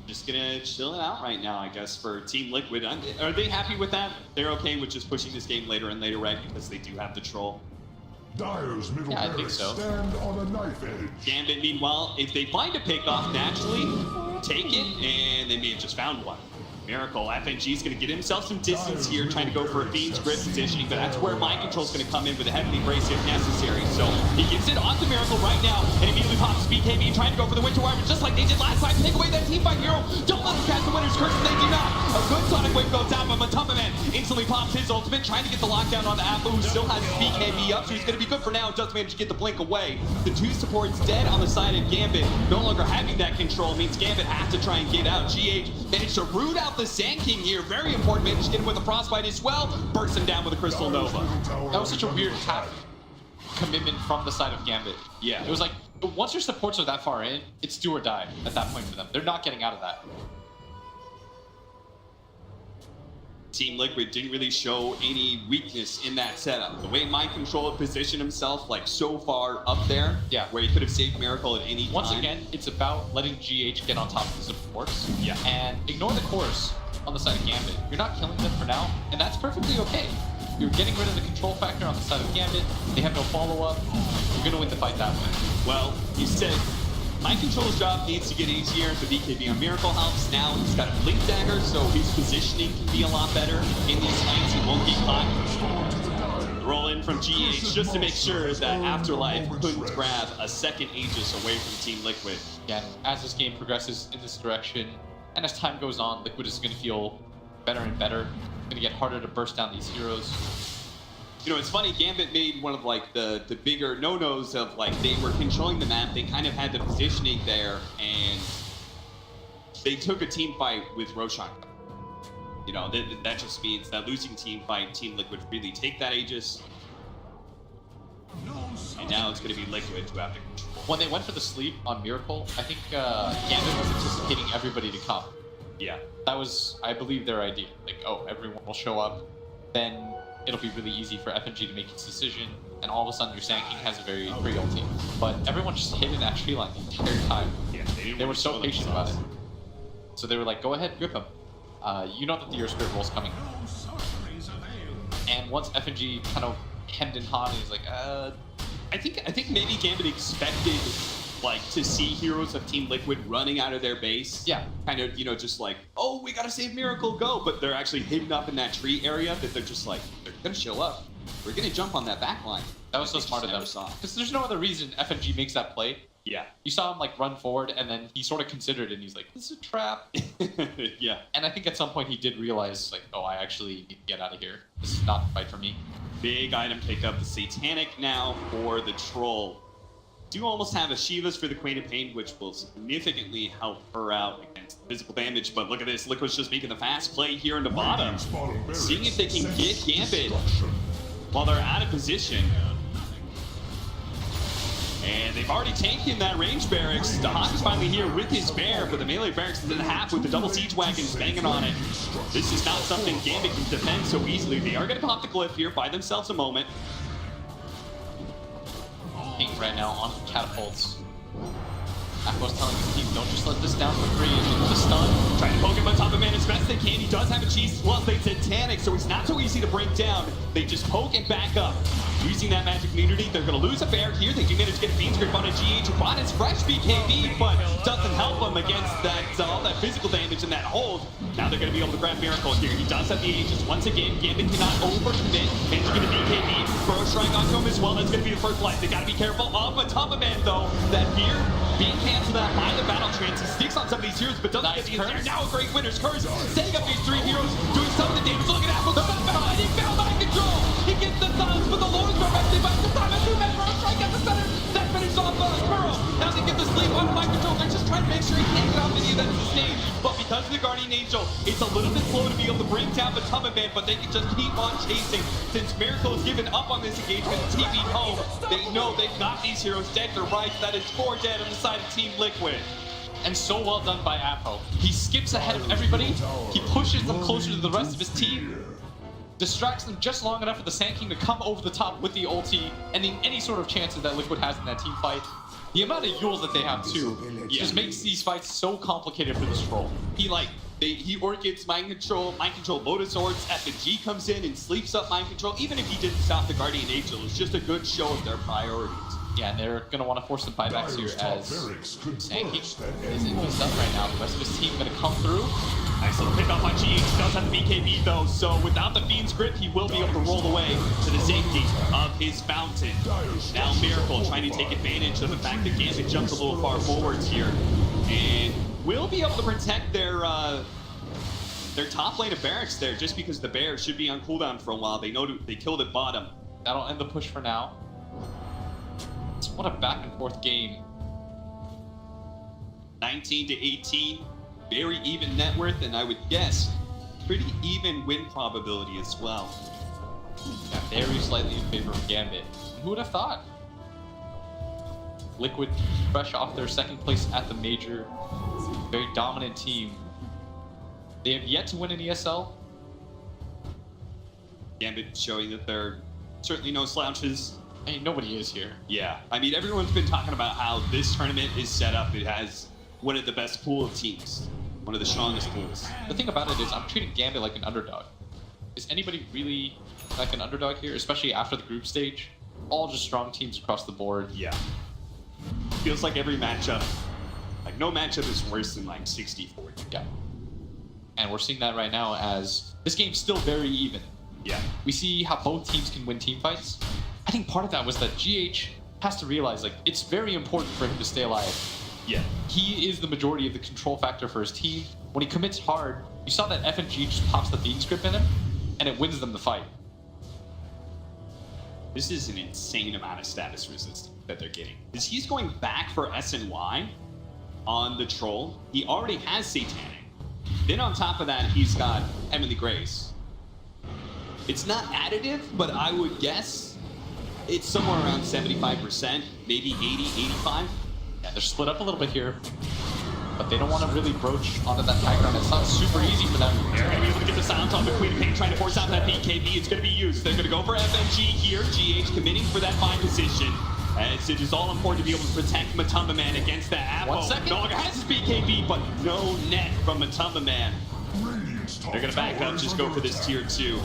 Just gonna chill it out right now, I guess, for Team Liquid. Are they happy with that? They're okay with just pushing this game later and later, right? Because they do have the troll. Dire's middle Yeah, I think barracks so. stand on a knife edge. Gambit, meanwhile, if they find a pick off naturally, take it, and they may have just found one. Miracle, FNG's gonna get himself some distance here, trying to go for a Fiend's Grip positioning, but that's where Mind Control's gonna come in with a Heavenly Grace if necessary. So he gives it onto Miracle right now, and immediately pops BKB, trying to go for the Winter Wyvern, just like they did last time. Take away that team fight hero. Don't let them cast the Winner's Curse, and they do not. A good Sonic Wave goes down, but Matumba Man instantly pops his ultimate, trying to get the lockdown on the Apple, who still has his BKB up, so he's gonna be good for now. Does manage to get the blink away. The 2 supports dead on the side of Gambit. No longer having that control means Gambit has to try and get out. GH managed to root out the Sand King here. Very important. Managed to get him with a Frostbite as well. Burst him down with a Crystal Nova. That was such a weird half commitment from the side of Gambit. Yeah. It was like, once your supports are that far in, it's do or die at that point for them. They're not getting out of that. Team Liquid didn't really show any weakness in that setup. The way Mind Control had positioned himself like so far up there, Yeah. where he could have saved Miracle at any time. Once again, it's about letting GH get on top of the supports. Yeah. And ignore the course on the side of Gambit. You're not killing them for now, and that's perfectly okay. You're getting rid of the control factor on the side of Gambit. They have no follow-up. You're going to win the fight that way. Well, you said Mind Control's job needs to get easier. The BKB on Miracle helps. Now he's got a Blink Dagger, so his positioning can be a lot better in these lanes. He won't get caught. Roll in from GH just to make sure that Afterlife couldn't grab a second Aegis away from Team Liquid. Again, as this game progresses in this direction, and as time goes on, Liquid is going to feel better and better. It's going to get harder to burst down these heroes. You know, it's funny, Gambit made one of like the bigger no-nos of like they were controlling the map, they kind of had the positioning there, and they took a team fight with Roshan. You know, that just means that losing team fight, Team Liquid really take that Aegis. And now it's going to be Liquid who have to control. When they went for the sleep on Miracle, I think Gambit was anticipating everybody to come. Yeah. That was, I believe, their idea. Like, oh, everyone will show up, then it'll be really easy for FNG to make its decision, and all of a sudden your Sand King has a very free ulti. But everyone just hid in that tree line the entire time. Yeah, they were so patient about it. So they were like, go ahead, grip him. You know that the Earth Spirit roll is coming. And once FNG kind of hemmed and hawed, he's like, I think maybe Gambit expected like to see heroes of Team Liquid running out of their base. Yeah. Kind of, you know, just like, oh, we gotta save Miracle, go. But they're actually hidden up in that tree area that they're just like, they're gonna show up. We're gonna jump on that back line. That was so smart of them. Because there's no other reason FNG makes that play. Yeah. You saw him like run forward, and then he sort of considered it, and he's like, this is a trap. Yeah. And I think at some point he did realize, like, oh, I actually need to get out of here. This is not the fight for me. Big item pickup, the Satanic now for the Troll. Do almost have a Shiva's for the Queen of Pain, which will significantly help her out against physical damage. But look at this, Liquid's just making the fast play here in the bottom. Seeing if they can get Gambit while they're out of position. And they've already taken that range barracks. Dahak is finally here with his bear, but the melee barracks is in half with the double siege wagons banging on it. This is not something Gambit can defend so easily. They are going to pop the glyph here, buy themselves a moment. Pink right now on catapults. Aqua's telling his team, don't just let this down for free. It's a stun. Trying to poke him on top of man as best they can. He does have a cheese plus they Satanic, so it's not so easy to break down. They just poke and back up. Using that magic immunity, they're going to lose a bear here. They do manage to get a Fiend's Grip on a GH, who bought his fresh BKB, but doesn't help him against that all that physical damage and that hold. Now they're going to be able to grab Miracle here. He does have the Aegis. Once again, Gambit cannot overcommit. Managed to get a BKB. Burrow Shrine onto him as well. That's going to be the first life. They got to be careful of a top of man, though. That fear being canceled out by the battle trance. He sticks on some of these heroes, but doesn't get the answer. Now a great winner's curse. Setting up these three heroes, doing some of the damage. Look at Apple. He found Mind Control. He gets the thumbs, but the Lord's directly by the time. And two-man Burrow Strike at the center. That finishes off Burrow. Now they get the sleep on Mind Control. They're just trying to make sure he can't get off any of that sustain. But because of the Guardian Angel, it's a little bit slow to be able to bring down the Tubman Man, but they can just keep on chasing. Since Miracle has given up on this engagement and TV home, they know they've got these heroes dead to rights. That is 4 dead on the side of Team Liquid. And so well done by Apo. He skips ahead of everybody. He pushes them closer to the rest of his team. Distracts them just long enough for the Sand King to come over the top with the ulti, ending any sort of chances that Liquid has in that team fight. The amount of Yules that they have too just makes these fights so complicated for this Troll. He orchids Mind Control Lotus Swords, FNG comes in and sleeps up Mind Control. Even if he didn't stop the Guardian Angel, it's just a good show of their priorities. Yeah, and they're going to want to force some buybacks here as Sand King is in his up right now. The rest of his team going to come through. Nice little pick up on GH. Does have the BKB though, so without the Fiend's Grip, he will be able to roll away to the safety of his fountain. Now Miracle trying to take advantage of the fact that Gambit jumps a little far forwards here, and will be able to protect their top lane of barracks there, just because the bear should be on cooldown for a while. They know they killed at bottom. That'll end the push for now. What a back and forth game. 19 to 18. Very even net worth, and I would guess pretty even win probability as well. Yeah, very slightly in favor of Gambit. Who would have thought? Liquid, fresh off their second place at the major, very dominant team. They have yet to win an ESL. Gambit showing that they're certainly no slouches. I mean, nobody is here. Yeah, I mean, everyone's been talking about how this tournament is set up. It has one of the best pool of teams, one of the strongest pools. The thing about it is I'm treating Gambit like an underdog. Is anybody really like an underdog here, especially after the group stage? All just strong teams across the board. Yeah. Feels like every matchup, like no matchup is worse than like 60-40. Yeah. And we're seeing that right now as this game's still very even. Yeah. We see how both teams can win team fights. I think part of that was that GH has to realize like it's very important for him to stay alive. Yeah. He is the majority of the control factor for his team. When he commits hard, you saw that F&G just pops the beating script in him, and it wins them the fight. This is an insane amount of status resistance that they're getting. Because he's going back for SNY on the troll. He already has Satanic. Then on top of that, he's got Emily Grace. It's not additive, but I would guess it's somewhere around 75%, maybe 80, 85. Yeah, they're split up a little bit here, but they don't want to really broach onto that high ground. It's not super easy for them. They're going to be able to get the silence on the Queen of Pain, trying to force out that BKB. It's going to be used. They're going to go for FNG here. GH committing for that 5 position. As it is all important to be able to protect Matumba Man against that apple. 1 second. No longer has his BKB, but no net from Matumba Man. Radiant's top They're going to back tower up, is just go under for this attack. tier 2.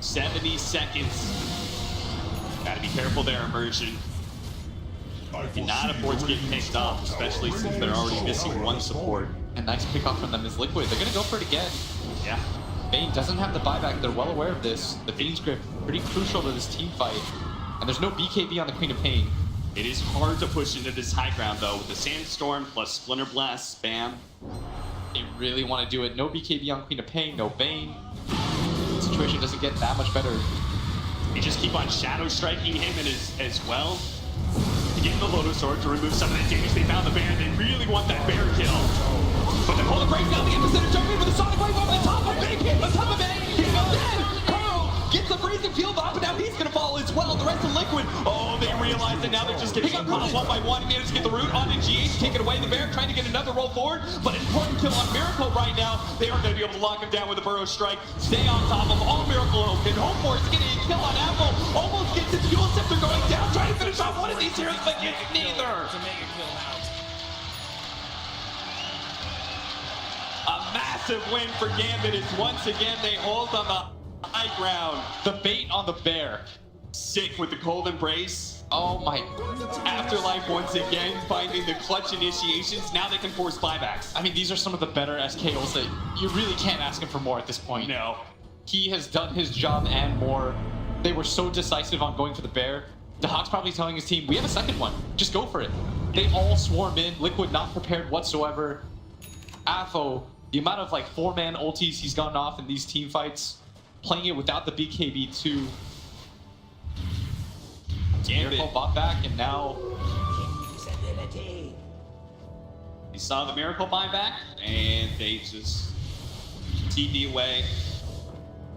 70 seconds. Got to be careful there, Immersion. I Cannot foresee afford to get Radiant's picked top off, tower especially since ready they're to already assault. missing one support. A nice pickoff from them is Liquid. They're going to go for it again. Yeah. Bane doesn't have the buyback. They're well aware of this. The Fiend's Grip, pretty crucial to this team fight. And there's no BKB on the Queen of Pain. It is hard to push into this high ground, though, with the Sandstorm plus Splinter Blast, spam. They really want to do it. No BKB on Queen of Pain, no Bane. The situation doesn't get that much better. They just keep on shadow striking him and as well. To get the Lotus Sword to remove some of that damage. They found the bear. They really want that bear kill. But the Polar breaks down the epicenter, jumping with the Sonic Wave over the top of Big Hit. The top of it, he's dead. Carl gets the freezing field off, and now he's going to fall as well. The rest of Liquid, oh, they realize that now they're just getting popped one by one. Managed to get the root onto GH, taking away the bear, trying to get another roll forward. But an important kill on Miracle right now. They are going to be able to lock him down with a Burrow Strike. Stay on top of all Miracle can hope for is getting a kill on Apple. Almost gets his fuel scepter going down, trying to finish off one of these heroes, but gets neither. To make a kill out. A massive win for Gambit as once again they hold on the high ground. The bait on the bear. Sick with the cold embrace. Oh my. Afterlife once again finding the clutch initiations. Now they can force buybacks. I mean, these are some of the better SKOs that you really can't ask him for more at this point. No. He has done his job and more. They were so decisive on going for the bear. The Hawk's probably telling his team, we have a second one. Just go for it. They all swarm in. Liquid not prepared whatsoever. Afo, the amount of like 4-man ultis he's gotten off in these team fights, playing it without the BKB too. Miracle bought back, and now They saw the Miracle buyback, and they just TP away,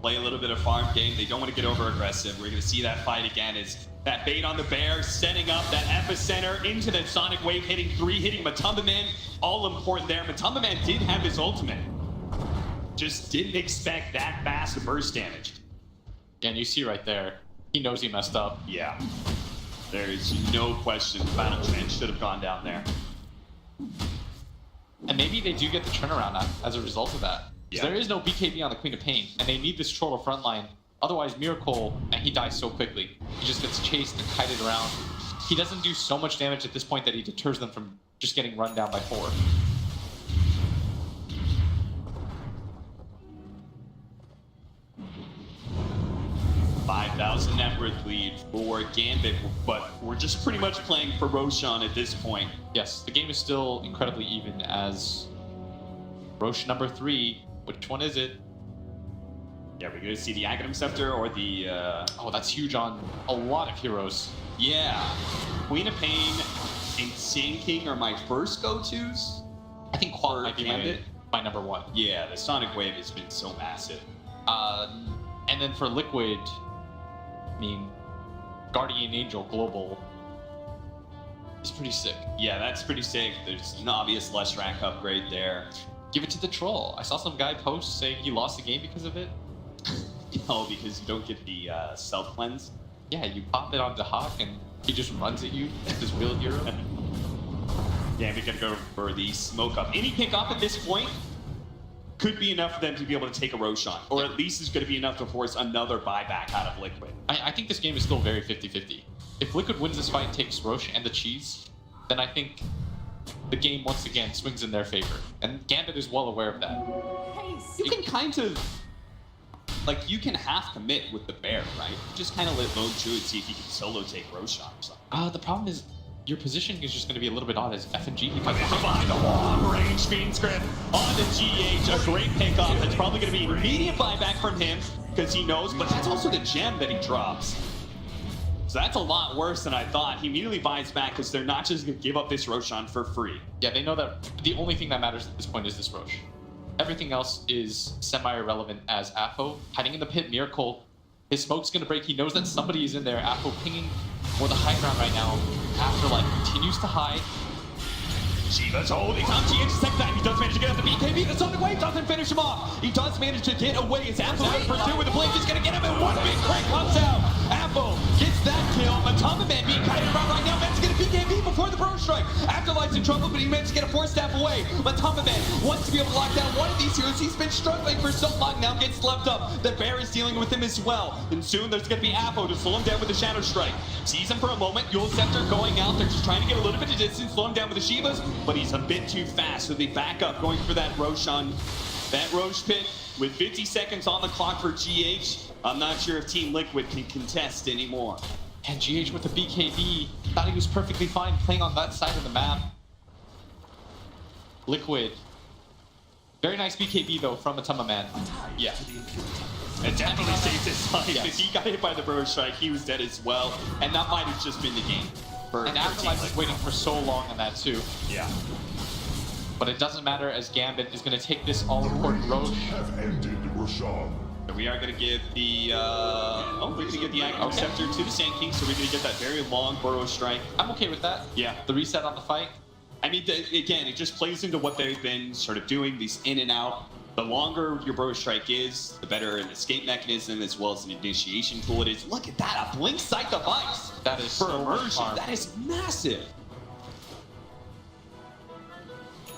play a little bit of farm game. They don't want to get over aggressive. We're going to see that fight again as that bait on the bear, setting up that epicenter into the Sonic Wave, hitting 3, hitting Matumba Man. All important there. Matumba Man did have his ultimate. Just didn't expect that fast burst damage. and you see right there, he knows he messed up. Yeah. There's no question the battle trend should have gone down there. And maybe they do get the turnaround as a result of that. Yeah. There is no BKB on the Queen of Pain, and they need this troll to frontline. Otherwise, Miracle, and he dies so quickly. He just gets chased and kited around. He doesn't do so much damage at this point that he deters them from just getting run down by 4. $5,000 net worth lead for Gambit, but we're just pretty much playing for Roshan at this point. Yes, the game is still incredibly even as Roche number 3. Which one is it? Yeah, we're gonna see the Aghanim Scepter or the, Oh, that's huge on a lot of heroes. yeah. Queen of Pain and Sand King are my first go-tos. I think Quad For might be Gambit? my number 1. Yeah, the Sonic Wave has been so massive. And then for Liquid, I mean, Guardian Angel Global is pretty sick. Yeah, that's pretty sick. There's an obvious less rank upgrade there. Give it to the troll. I saw some guy post saying he lost the game because of it. Oh, because you don't get the self-cleanse? Yeah, you pop it onto Hawk and he just runs at you. This real hero. Yeah, we gotta go for the smoke up. Any pick up at this point could be enough for them to be able to take a Roshan, or at least it's gonna be enough to force another buyback out of Liquid. I think this game is still very 50-50. If Liquid wins this fight and takes Roche and the cheese, then I think the game once again swings in their favor. And Gambit is well aware of that. You can kind of, like, you can half commit with the bear, right? Just kind of let low to it, see if you can solo take Roshan or something. The problem is your positioning is just going to be a little bit odd as F and G. Behind the long range Fiend Script on the GH, a great pickup. It's probably going to be an immediate buyback from him because he knows, but that's also the gem that he drops. So that's a lot worse than I thought. He immediately buys back because they're not just going to give up this Roshan for free. Yeah, they know that the only thing that matters at this point is this Roche. Everything else is semi-irrelevant as Afo hiding in the pit. Miracle, his smoke's going to break. He knows that somebody is in there. Afo pinging for the high ground right now. Afterlife continues to hide. Shiva's holding on GH second time. He does manage to get out the BKB. The Southern Wave doesn't finish him off. He does manage to get away. As Apple going to pursue with the blink. He's going to get him, and one big crank comes out. Apple gets that kill. Matama Man being kited around right now. Man's going to BKB before the Pro Strike. Afterlife's in trouble, but he managed to get a 4-step away. Matama Man wants to be able to lock down one of these heroes. He's been struggling for so long now. Gets left up. The bear is dealing with him as well. And soon there's going to be Apple to slow him down with the Shadow Strike. Sees him for a moment. Yule Scepter going out. They're just trying to get a little bit of distance, slow him down with the Shivas, but he's a bit too fast, so they back up, going for that Roshan. That Roche pit with 50 seconds on the clock for GH. I'm not sure if Team Liquid can contest anymore. And GH with the BKB, thought he was perfectly fine playing on that side of the map. Liquid. Very nice BKB though from Matama Man. Yeah. It definitely saved his life. Yes. If he got hit by the Burrow Strike, he was dead as well. And that might have just been the game. And Afterlife was waiting for so long on that too. Yeah. But it doesn't matter as Gambit is going to take this all-important Roche. Have ended Roshan. We are going to give the, we're going to give the Aghanim Scepter to the Sand King, so we're going to get that very long Burrow Strike. I'm okay with that. Yeah. The reset on the fight. I mean, again, it just plays into what they've been sort of doing, these in and out. The longer your Burrow Strike is, the better an escape mechanism as well as an initiation tool it is. Look at that, a Blink Sight device. That is for so immersion. much That is massive.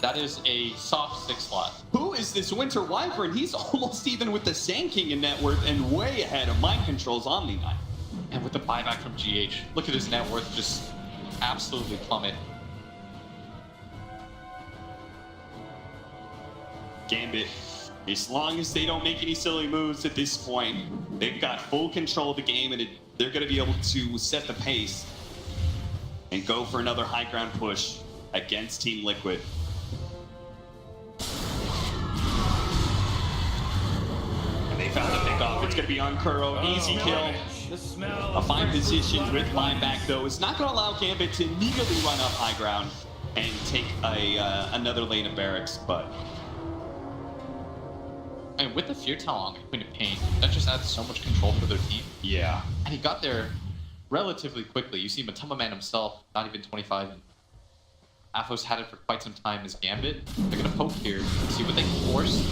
That is a soft 6 slot. Who is this Winter Wyvern? He's almost even with the Sand King in net worth and way ahead of Mind Control's Omni Knight. And with the buyback from GH, look at his net worth just absolutely plummet. Gambit, as long as they don't make any silly moves at this point, they've got full control of the game, and they're going to be able to set the pace and go for another high ground push against Team Liquid. And they found the pickoff. It's going to be on Kuro. Easy kill. A fine position with buyback, though. It's not going to allow Gambit to immediately run up high ground and take another lane of barracks, but... And with the Fear Talon on Queen of Pain, that just adds so much control for their team. Yeah. And he got there relatively quickly. You see Matama Man himself, not even 25. And Afo's had it for quite some time as Gambit. They're going to poke here, see what they can force.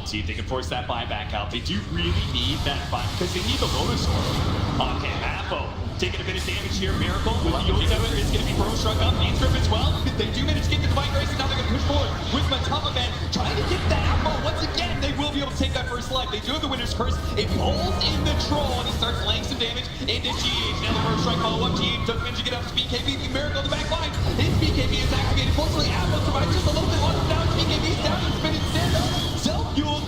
See if they can force that buyback out. They do really need that buy because they need the Lotus Orb. Okay, Afo taking a bit of damage here. Miracle with the Yule Scepter is going to be Burrow Struck up. Fiend Script as well. They do manage to get the Divine Grace, and now they're going to push forward with Matama Man trying to get that Afo. Once again, they will be able to take that first life. They do have the Winner's Curse. It pulls in the Troll, and he starts laying some damage into GH. Now the Burrow Strike follow-up. GH does manage to get up to BKB. The Miracle in the back line. His BKB is activated. Fortunately, Afo survives just a little bit longer down. BKB's down and spinning Sando. Self-fueled.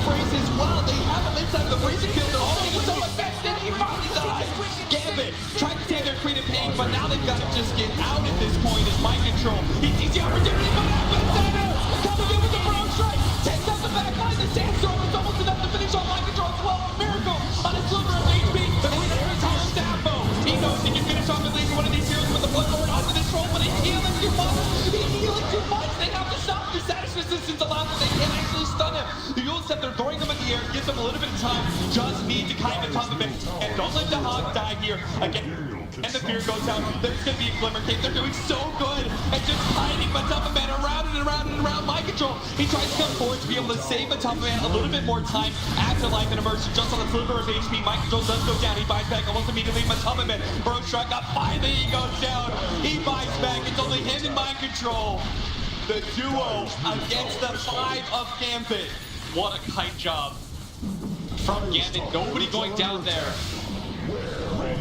Brace as well. They have him inside of the bracing field. They're all getting so infested. He finally dies. Gambit trying to save their Queen of Pain, but now they've got to just get out at this point as Mind Control. He sees the opportunity, but Sando coming in with the Burrow Strike. Takes out the back line. The Sandstorm is almost enough to finish on Mind Control as well. Miracle on a sliver of HP. The winner is Hollow Stampo. He knows he can finish off the lead for one of these heroes with the Bloodlord onto this roll, but he's healing too much. He's healing too much. They have to stop the status resistance allowed that they can't actually stun him. The Yule Scepter throwing them in the air, gives them a little bit of time. Just need to kind of top of it. And don't let the Hog die here. Again, and the fear goes out. There's going to be a glimmer cave. They're doing so good at just hiding Matama Man around and around and around. Mind control. He tries to come forward to be able to save Matama Man a little bit more time. Afterlife and Immersion just on the sliver of HP. Mind control does go down. He buys back almost immediately. Matama Man, Burrow Strike up. Finally, he goes down. He buys back. It's only him and Mind Control. The duo against the 5 of Gambit. What a kite job from Gambit. Nobody going down there.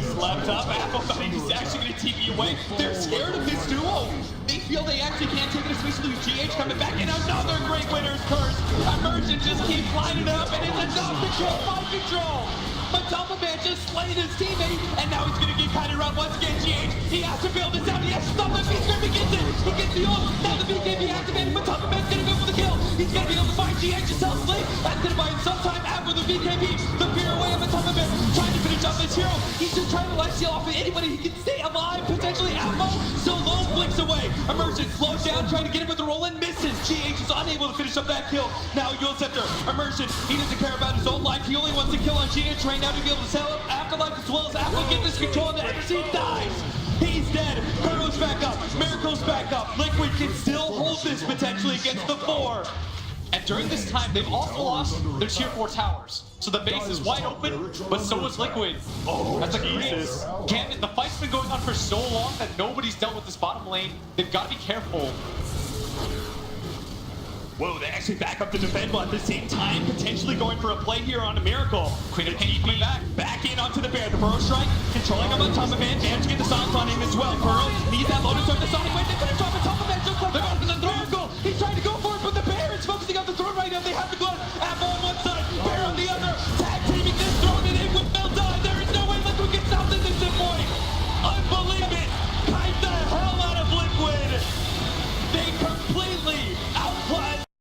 Slept up, Apple thought he was actually going to TP away. They're scared of this duo. They feel they actually can't take it, especially with GH coming back in. Another great winner's curse. Immersion just keeps lining it up, and it's enough to kill Mind Control. Matama Man just slayed his teammate, and now he's going to get kited around once again. GH, he has to build this out. He has to stop the B-Script. He gets it. He gets the ult. Now the BKB activated. Matama Man's going to go for the kill. He's going to be able to find GH himself late. That's going to buy him some time after the BKB. The fear away of Matama Man trying to finish up this hero. He's just trying to life steal off of anybody he can stay alive. Potentially Atmo. So low flicks away. Immersion slows down, trying to get him with the roll and misses. GH is unable to finish up that kill. Now Yule Scepter. Immersion. He doesn't care about his own life. He only wants to kill on GH right now to be able to sell up Afterlife as well as Apple get this control, and the MC dies. He's dead. Kurdo's back up. Miracle's back up. Liquid can still hold this potentially against the 4. And during this time, they've also lost their tier 4 towers. So the base is wide open, but so is Liquid. Oh, that's a Jesus. Gambit, the fight's been going on for so long that nobody's dealt with this bottom lane. They've got to be careful. Whoa, they actually back up to defend, but at the same time, potentially going for a play here on a Miracle. Queen of Pain coming back in onto the Bear. The Burrow Strike, controlling him on top of Man, and to get the silence on him as well. Burrow needs that Lotus on the side.